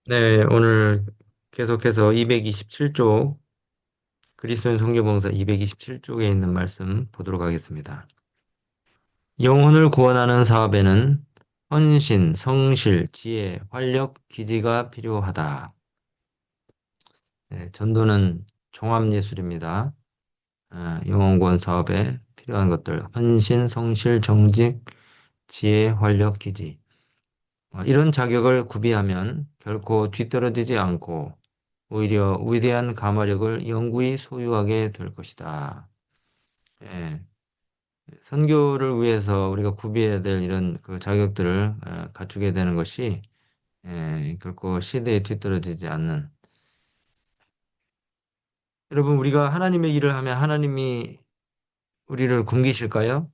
네, 오늘 계속해서 227쪽, 그리스도인 성경봉사 227쪽에 있는 말씀 보도록 하겠습니다. 영혼을 구원하는 사업에는 헌신, 성실, 지혜, 활력, 기지가 필요하다. 네, 전도는 종합예술입니다. 영혼 구원 사업에 필요한 것들, 헌신, 성실, 정직, 지혜, 활력, 기지. 이런 자격을 구비하면 결코 뒤떨어지지 않고 오히려 위대한 가마력을 영구히 소유하게 될 것이다. 예, 선교를 위해서 우리가 구비해야 될 이런 그 자격들을 갖추게 되는 것이 결코 시대에 뒤떨어지지 않는. 여러분, 우리가 하나님의 일을 하면 하나님이 우리를 굶기실까요?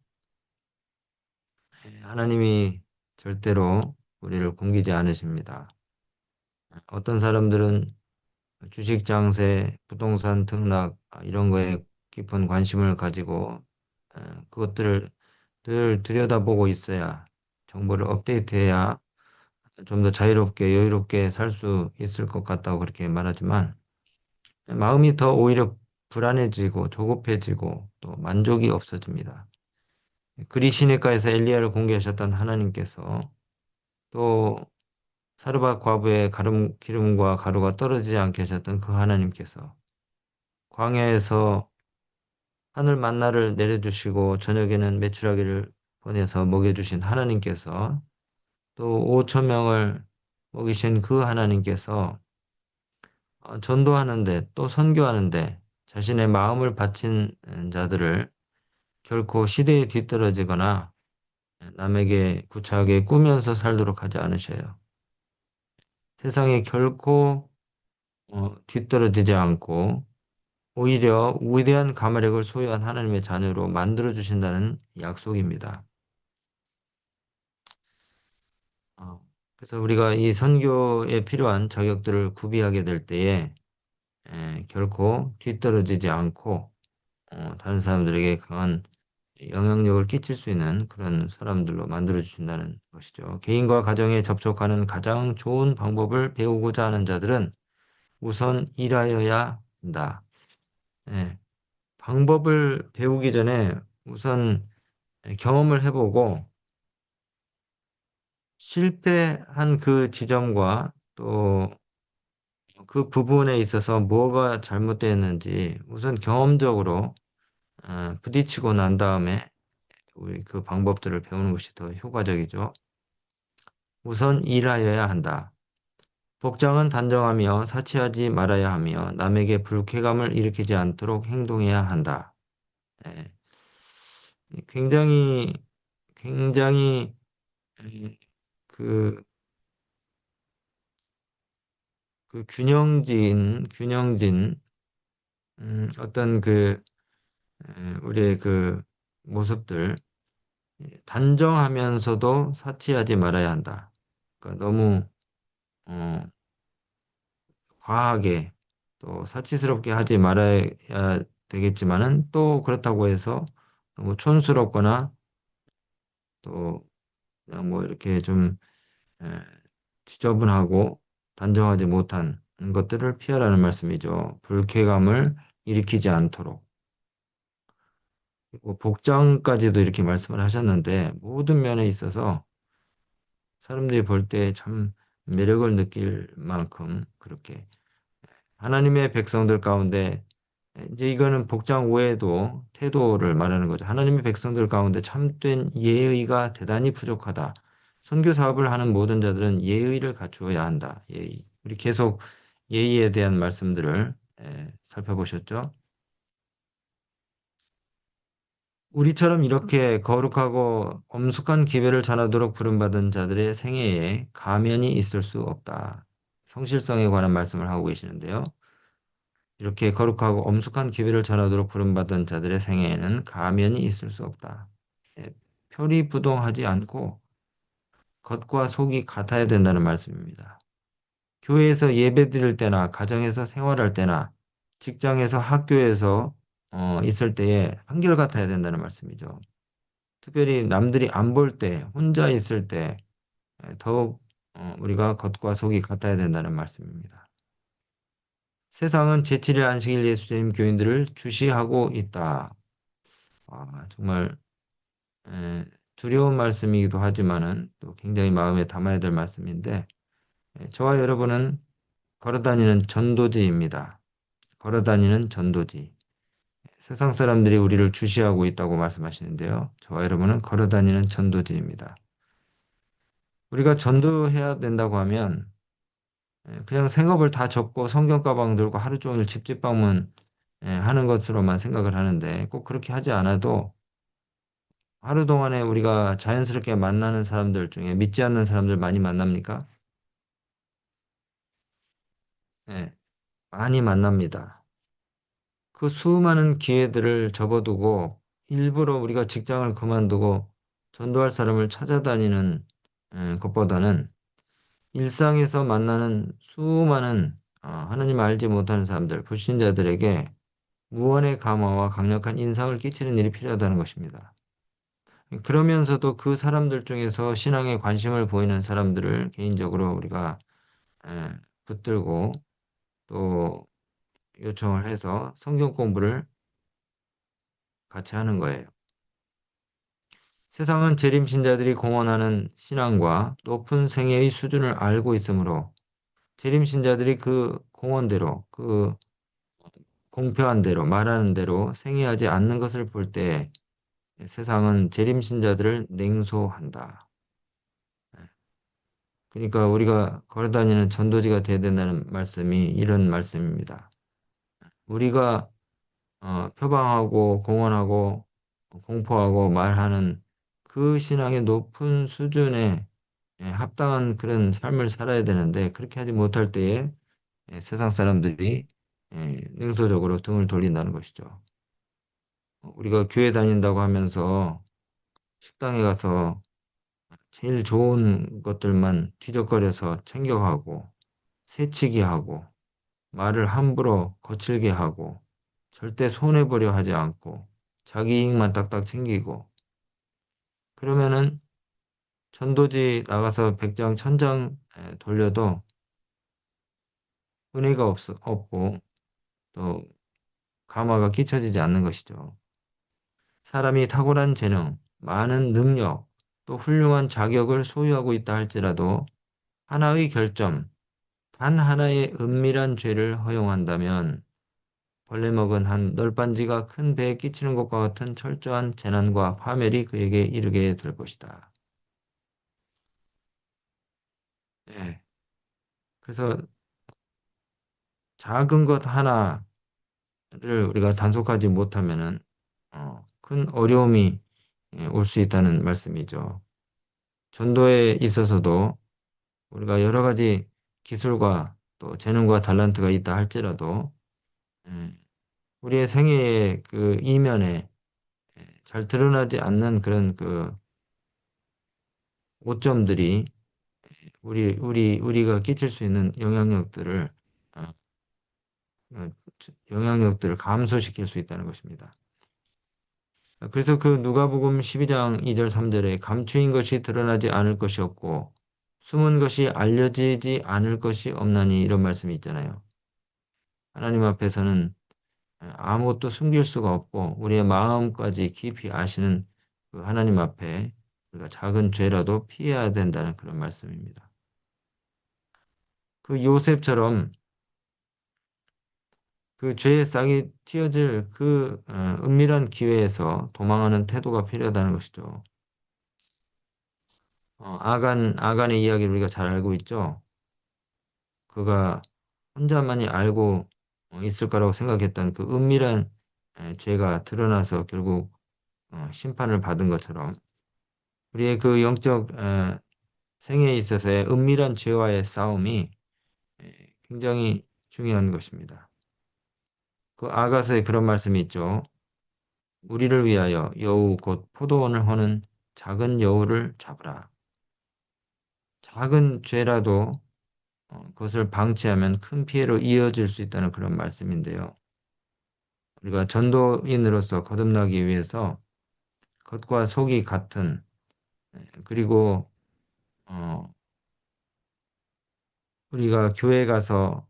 하나님이 절대로 우리를 굶기지 않으십니다. 어떤 사람들은 주식 장세, 부동산 등락 이런 거에 깊은 관심을 가지고 그것들을 늘 들여다보고 있어야 정보를 업데이트해야 좀 더 자유롭게 여유롭게 살 수 있을 것 같다고 그렇게 말하지만 마음이 더 오히려 불안해지고 조급해지고 또 만족이 없어집니다. 그리 시내가에서 엘리야를 공개하셨던 하나님께서 또 사르밧 과부의 기름과 가루가 떨어지지 않게 하셨던 그 하나님께서 광야에서 하늘 만나를 내려주시고 저녁에는 메추라기를 보내서 먹여주신 하나님께서 또 5천 명을 먹이신 그 하나님께서 전도하는데 또 선교하는데 자신의 마음을 바친 자들을 결코 시대에 뒤떨어지거나 남에게 구차하게 꾸면서 살도록 하지 않으셔요. 세상에 결코 뒤떨어지지 않고 오히려 위대한 가마력을 소유한 하나님의 자녀로 만들어 주신다는 약속입니다. 그래서 우리가 이 선교에 필요한 자격들을 구비하게 될 때에 결코 뒤떨어지지 않고 다른 사람들에게 강한 영향력을 끼칠 수 있는 그런 사람들로 만들어 주신다는 것이죠. 개인과 가정에 접촉하는 가장 좋은 방법을 배우고자 하는 자들은 우선 일하여야 한다. 예, 방법을 배우기 전에 우선 경험을 해보고 실패한 그 지점과 또 그 부분에 있어서 뭐가 잘못되었는지 우선 경험적으로 부딪히고 난 다음에 우리 그 방법들을 배우는 것이 더 효과적이죠. 우선 일하여야 한다. 복장은 단정하며 사치하지 말아야 하며 남에게 불쾌감을 일으키지 않도록 행동해야 한다. 예, 굉장히 굉장히 그, 그 균형진 어떤 우리의 그 모습들 단정하면서도 사치하지 말아야 한다. 그러니까 너무 어, 과하게 또 사치스럽게 하지 말아야 되겠지만은 또 그렇다고 해서 너무 촌스럽거나 또 그냥 뭐 이렇게 좀 에, 지저분하고 단정하지 못한 것들을 피하라는 말씀이죠. 불쾌감을 일으키지 않도록. 그리고 복장까지도 이렇게 말씀을 하셨는데 모든 면에 있어서 사람들이 볼 때 참 매력을 느낄 만큼 그렇게 하나님의 백성들 가운데 이제 이거는 복장 외에도 태도를 말하는 거죠. 하나님의 백성들 가운데 참된 예의가 대단히 부족하다. 선교 사업을 하는 모든 자들은 예의를 갖추어야 한다. 예의. 우리 계속 예의에 대한 말씀들을 살펴보셨죠? 우리처럼 이렇게 거룩하고 엄숙한 기별을 전하도록 부름받은 자들의 생애에 가면이 있을 수 없다. 성실성에 관한 말씀을 하고 계시는데요. 이렇게 거룩하고 엄숙한 기별을 전하도록 부름받은 자들의 생애에는 가면이 있을 수 없다. 예, 표리부동하지 않고 겉과 속이 같아야 된다는 말씀입니다. 교회에서 예배 드릴 때나 가정에서 생활할 때나 직장에서 학교에서 있을 때에 한결같아야 된다는 말씀이죠. 특별히 남들이 안 볼 때, 혼자 있을 때 더욱 우리가 겉과 속이 같아야 된다는 말씀입니다. 세상은 제7일 안식일 예수님 교인들을 주시하고 있다. 정말 에, 두려운 말씀이기도 하지만은 또 굉장히 마음에 담아야 될 말씀인데 저와 여러분은 걸어다니는 전도지입니다. 걸어다니는 전도지. 세상 사람들이 우리를 주시하고 있다고 말씀하시는데요. 저와 여러분은 걸어다니는 전도지입니다. 우리가 전도해야 된다고 하면 그냥 생업을 다 접고 성경 가방 들고 하루 종일 집집 방문 하는 것으로만 생각을 하는데 꼭 그렇게 하지 않아도 하루 동안에 우리가 자연스럽게 만나는 사람들 중에 믿지 않는 사람들 많이 만납니까? 네, 많이 만납니다. 그 수많은 기회들을 접어두고 일부러 우리가 직장을 그만두고 전도할 사람을 찾아다니는 것보다는 일상에서 만나는 수많은 하나님 알지 못하는 사람들, 불신자들에게 무언의 감화와 강력한 인상을 끼치는 일이 필요하다는 것입니다. 그러면서도 그 사람들 중에서 신앙에 관심을 보이는 사람들을 개인적으로 우리가 에, 붙들고 또 요청을 해서 성경 공부를 같이 하는 거예요. 세상은 재림신자들이 공언하는 신앙과 높은 생애의 수준을 알고 있으므로 재림신자들이 그 공언대로 그 공표한 대로 말하는 대로 생애하지 않는 것을 볼 때 세상은 재림신자들을 냉소한다. 그러니까 우리가 걸어다니는 전도지가 되어야 된다는 말씀이 이런 말씀입니다. 우리가 표방하고 공언하고 공포하고 말하는 그 신앙의 높은 수준에 합당한 그런 삶을 살아야 되는데 그렇게 하지 못할 때에 세상 사람들이 냉소적으로 등을 돌린다는 것이죠. 우리가 교회 다닌다고 하면서 식당에 가서 제일 좋은 것들만 뒤적거려서 챙겨가고 새치기 하고 말을 함부로 거칠게 하고 절대 손해보려 하지 않고 자기 이익만 딱딱 챙기고 그러면은 전도지 나가서 100장 1000장 돌려도 은혜가 없고 또 감화가 끼쳐지지 않는 것이죠. 사람이 탁월한 재능, 많은 능력, 또 훌륭한 자격을 소유하고 있다 할지라도 하나의 결점, 단 하나의 은밀한 죄를 허용한다면 벌레 먹은 한 널빤지가 큰 배에 끼치는 것과 같은 철저한 재난과 파멸이 그에게 이르게 될 것이다. 예. 그래서 작은 것 하나를 우리가 단속하지 못하면은 큰 어려움이 올 수 있다는 말씀이죠. 전도에 있어서도 우리가 여러 가지 기술과 또 재능과 달란트가 있다 할지라도 예, 우리의 생애의 그 이면에 잘 드러나지 않는 그런 그 오점들이 우리가 끼칠 수 있는 어, 어, 영향력들을 감소시킬 수 있다는 것입니다. 그래서 그 누가복음 12장 2절 3절에 감추인 것이 드러나지 않을 것이 없고 숨은 것이 알려지지 않을 것이 없나니 이런 말씀이 있잖아요. 하나님 앞에서는 아무것도 숨길 수가 없고 우리의 마음까지 깊이 아시는 그 하나님 앞에 우리가 작은 죄라도 피해야 된다는 그런 말씀입니다. 그 요셉처럼 그 죄의 싹이 틔어질 그 은밀한 기회에서 도망하는 태도가 필요하다는 것이죠. 아간의 이야기를 우리가 잘 알고 있죠. 그가 혼자만이 알고 있을 거라고 생각했던 그 은밀한 죄가 드러나서 결국 심판을 받은 것처럼 우리의 그 영적 생애에 있어서의 은밀한 죄와의 싸움이 굉장히 중요한 것입니다. 그 아가서에 그런 말씀이 있죠. 우리를 위하여 여우 곧 포도원을 허는 작은 여우를 잡으라. 작은 죄라도 그것을 방치하면 큰 피해로 이어질 수 있다는 그런 말씀인데요. 우리가 전도인으로서 거듭나기 위해서 겉과 속이 같은 그리고 어, 우리가 교회 가서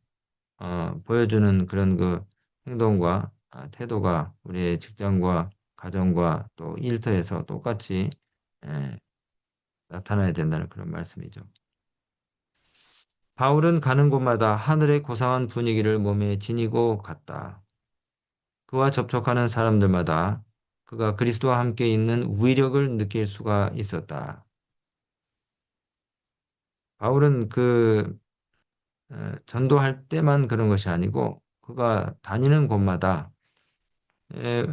보여주는 그런 그 행동과 태도가 우리의 직장과 가정과 또 일터에서 똑같이 예, 나타나야 된다는 그런 말씀이죠. 바울은 가는 곳마다 하늘의 고상한 분위기를 몸에 지니고 갔다. 그와 접촉하는 사람들마다 그가 그리스도와 함께 있는 위력을 느낄 수가 있었다. 바울은 전도할 때만 그런 것이 아니고 그가 다니는 곳마다 에,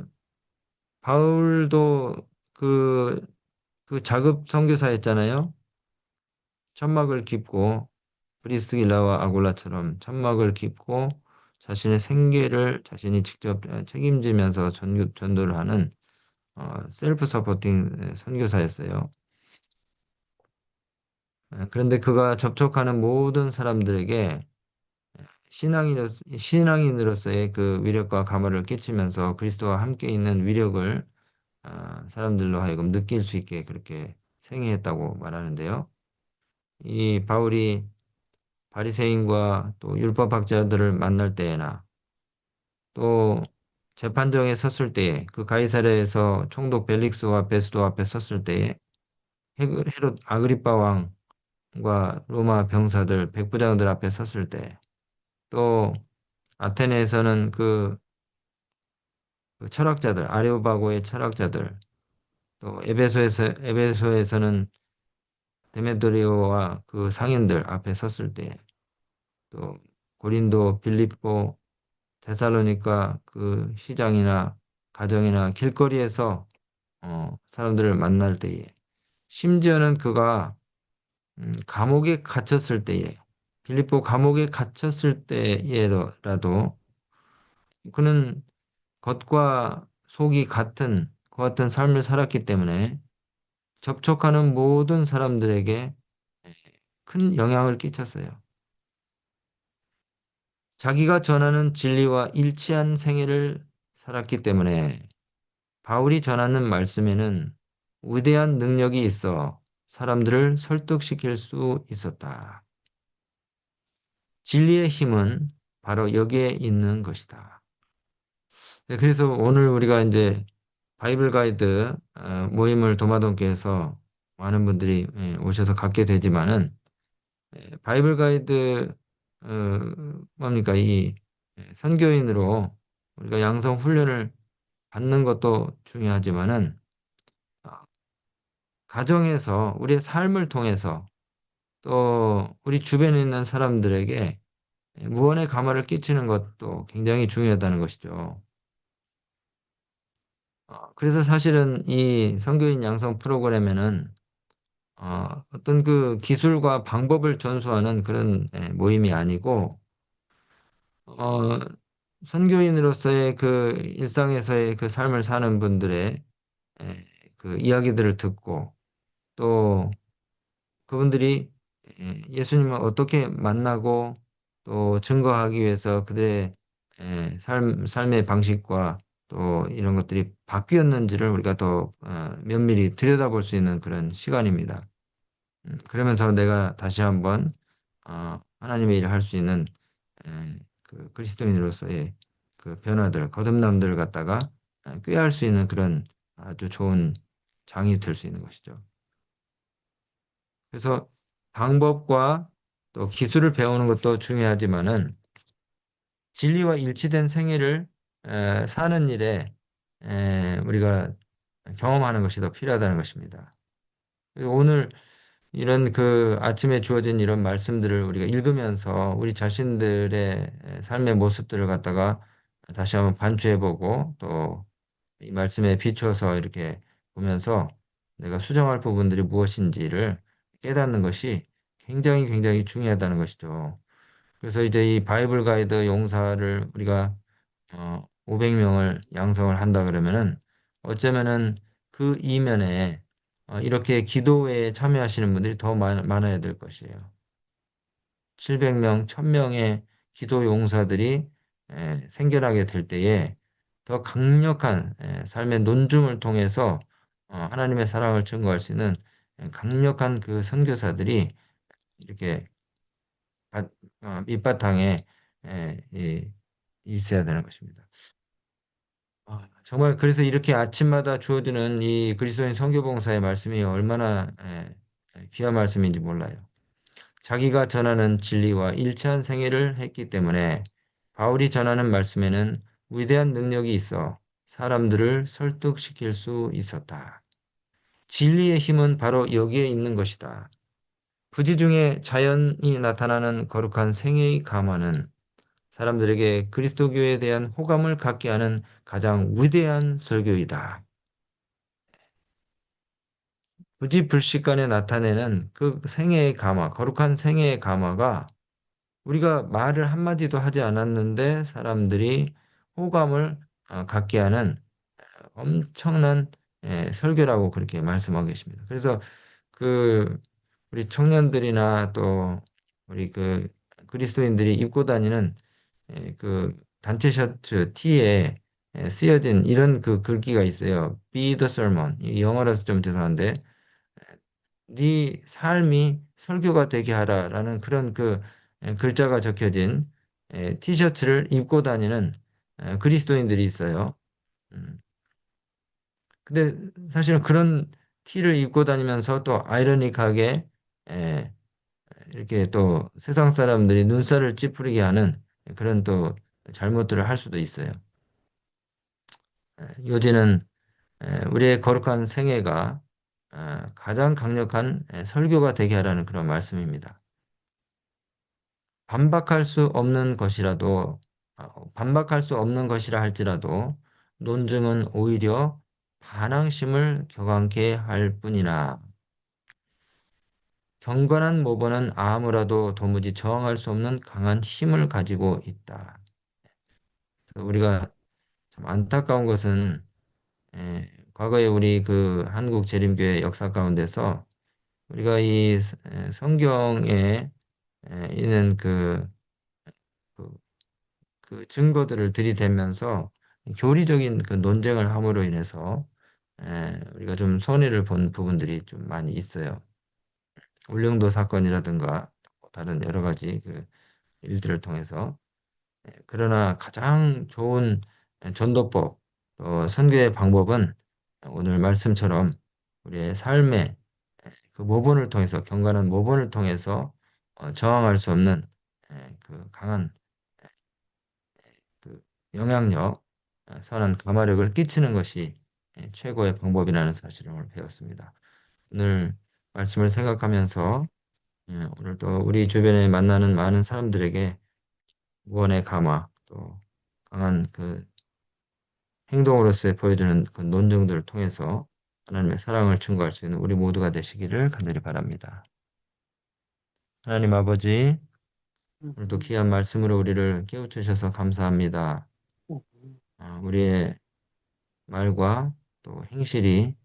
바울도 그, 그 자급 선교사였잖아요. 천막을 깁고 브리스길라와 아굴라처럼 천막을 깁고 자신의 생계를 자신이 직접 책임지면서 전도를 하는 셀프 서포팅 선교사였어요. 그런데 그가 접촉하는 모든 사람들에게 신앙인으로서의 그 위력과 감화를 끼치면서 그리스도와 함께 있는 위력을 사람들로 하여금 느낄 수 있게 그렇게 생애했다고 말하는데요. 이 바울이 바리새인과 또 율법학자들을 만날 때에나 또 재판정에 섰을 때에 그 가이사랴에서 총독 벨릭스와 베스도 앞에 섰을 때에 헤롯 아그리파 왕과 로마 병사들 백부장들 앞에 섰을 때 또 아테네에서는 그 철학자들 아레오바고의 철학자들 또 에베소에서는 데메드리오와 그 상인들 앞에 섰을 때 또 고린도 빌립보 데살로니가 그 시장이나 가정이나 길거리에서 사람들을 만날 때에 심지어는 그가 감옥에 갇혔을 때에 빌립보 감옥에 갇혔을 때에라도 그는 겉과 속이 같은 그 같은 삶을 살았기 때문에 접촉하는 모든 사람들에게 큰 영향을 끼쳤어요. 자기가 전하는 진리와 일치한 생애를 살았기 때문에 바울이 전하는 말씀에는 위대한 능력이 있어 사람들을 설득시킬 수 있었다. 진리의 힘은 바로 여기에 있는 것이다. 네, 그래서 오늘 우리가 이제 바이블 가이드 모임을 도마동교에서 많은 분들이 오셔서 갖게 되지만은 바이블 가이드 뭡니까 이 선교인으로 우리가 양성 훈련을 받는 것도 중요하지만은 어, 가정에서 우리의 삶을 통해서 또 우리 주변에 있는 사람들에게 무언의 감화를 끼치는 것도 굉장히 중요하다는 것이죠. 그래서 사실은 이 선교인 양성 프로그램에는 어떤 그 기술과 방법을 전수하는 그런 모임이 아니고 어, 선교인으로서의 그 일상에서의 그 삶을 사는 분들의 그 이야기들을 듣고 또 그분들이 예수님을 어떻게 만나고 또 증거하기 위해서 그들의 삶의 방식과 또 이런 것들이 바뀌었는지를 우리가 더 면밀히 들여다볼 수 있는 그런 시간입니다. 그러면서 내가 다시 한번 하나님의 일을 할 수 있는 그 그리스도인으로서의 그 변화들, 거듭남들을 갖다가 꾀할 수 있는 그런 아주 좋은 장이 될 수 있는 것이죠. 그래서 방법과 또 기술을 배우는 것도 중요하지만은 진리와 일치된 생애를 사는 일에 우리가 경험하는 것이 더 필요하다는 것입니다. 그리고 오늘 이런 그 아침에 주어진 이런 말씀들을 우리가 읽으면서 우리 자신들의 삶의 모습들을 갖다가 다시 한번 반추해보고 또 이 말씀에 비추어서 이렇게 보면서 내가 수정할 부분들이 무엇인지를 깨닫는 것이 굉장히 굉장히 중요하다는 것이죠. 그래서 이제 이 바이블 가이드 용사를 우리가 500명을 양성을 한다 그러면은 어쩌면은 그 이면에 이렇게 기도회에 참여하시는 분들이 더 많아야 될 것이에요. 700명, 1000명의 기도 용사들이 생겨나게 될 때에 더 강력한 삶의 논증을 통해서 하나님의 사랑을 증거할 수 있는 강력한 그 선교사들이 이렇게 밭- 밑바탕에 있어야 되는 것입니다. 정말 그래서 이렇게 아침마다 주어지는 이 그리스도인 선교봉사의 말씀이 얼마나 귀한 말씀인지 몰라요. 자기가 전하는 진리와 일치한 생애를 했기 때문에 바울이 전하는 말씀에는 위대한 능력이 있어 사람들을 설득시킬 수 있었다. 진리의 힘은 바로 여기에 있는 것이다. 부지 중에 자연이 나타나는 거룩한 생애의 감화는 사람들에게 그리스도교에 대한 호감을 갖게 하는 가장 위대한 설교이다. 부지불식간에 나타내는 그 생애의 감화, 거룩한 생애의 감화가 우리가 말을 한마디도 하지 않았는데 사람들이 호감을 갖게 하는 엄청난 설교라고 그렇게 말씀하고 계십니다. 그래서 그 우리 청년들이나 또 우리 그 그리스도인들이 입고 다니는 그 단체 셔츠 티에 쓰여진 이런 그 글귀가 있어요. Be the sermon. 이 영어라서 좀 죄송한데 네 삶이 설교가 되게 하라라는 그런 그 글자가 적혀진 티셔츠를 입고 다니는 그리스도인들이 있어요. 음. 근데 사실은 그런 티를 입고 다니면서 또 아이러니하게 에, 이렇게 또 세상 사람들이 눈살을 찌푸리게 하는 그런 또 잘못들을 할 수도 있어요. 요지는 우리의 거룩한 생애가 가장 강력한 설교가 되게 하라는 그런 말씀입니다. 반박할 수 없는 것이라도, 반박할 수 없는 것이라 할지라도 논증은 오히려 반항심을 격앙케 할 뿐이나 경건한 모범은 아무라도 도무지 저항할 수 없는 강한 힘을 가지고 있다. 그래서 우리가 참 안타까운 것은 과거에 우리 그 한국 재림교회 역사 가운데서 우리가 이 성경에 있는 그, 그 증거들을 들이대면서 교리적인 그 논쟁을 함으로 인해서 우리가 좀 손해를 본 부분들이 좀 많이 있어요. 울릉도 사건이라든가 다른 여러 가지 그 일들을 통해서 그러나 가장 좋은 전도법 또 선교의 방법은 오늘 말씀처럼 우리의 삶의 그 모본을 통해서 경건한 모본을 통해서 저항할 수 없는 그 강한 그 영향력, 선한 감화력을 끼치는 것이 최고의 방법이라는 사실을 오늘 배웠습니다. 오늘 말씀을 생각하면서 오늘 또 우리 주변에 만나는 많은 사람들에게 구원의 감화 또 강한 그 행동으로서 보여주는 그 논증들을 통해서 하나님의 사랑을 증거할 수 있는 우리 모두가 되시기를 간절히 바랍니다. 하나님 아버지, 오늘도 귀한 말씀으로 우리를 깨우치셔서 감사합니다. 우리의 말과 또 행실이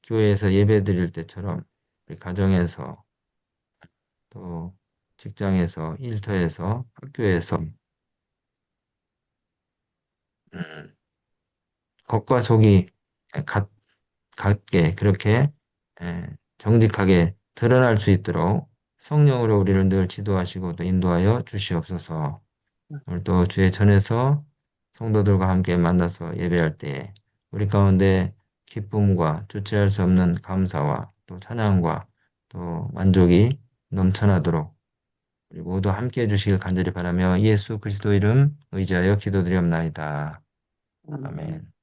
교회에서 예배 드릴 때처럼 우리 가정에서 또 직장에서 일터에서 학교에서 음, 겉과 속이 같, 같게 그렇게 정직하게 드러날 수 있도록 성령으로 우리를 늘 지도하시고 또 인도하여 주시옵소서. 오늘 또 주의 전에서 성도들과 함께 만나서 예배할 때에 우리 가운데 기쁨과 주체할 수 없는 감사와 또 찬양과 또 만족이 넘쳐나도록 우리 모두 함께 해주시길 간절히 바라며 예수 그리스도 이름 의지하여 기도드리옵나이다. 아멘.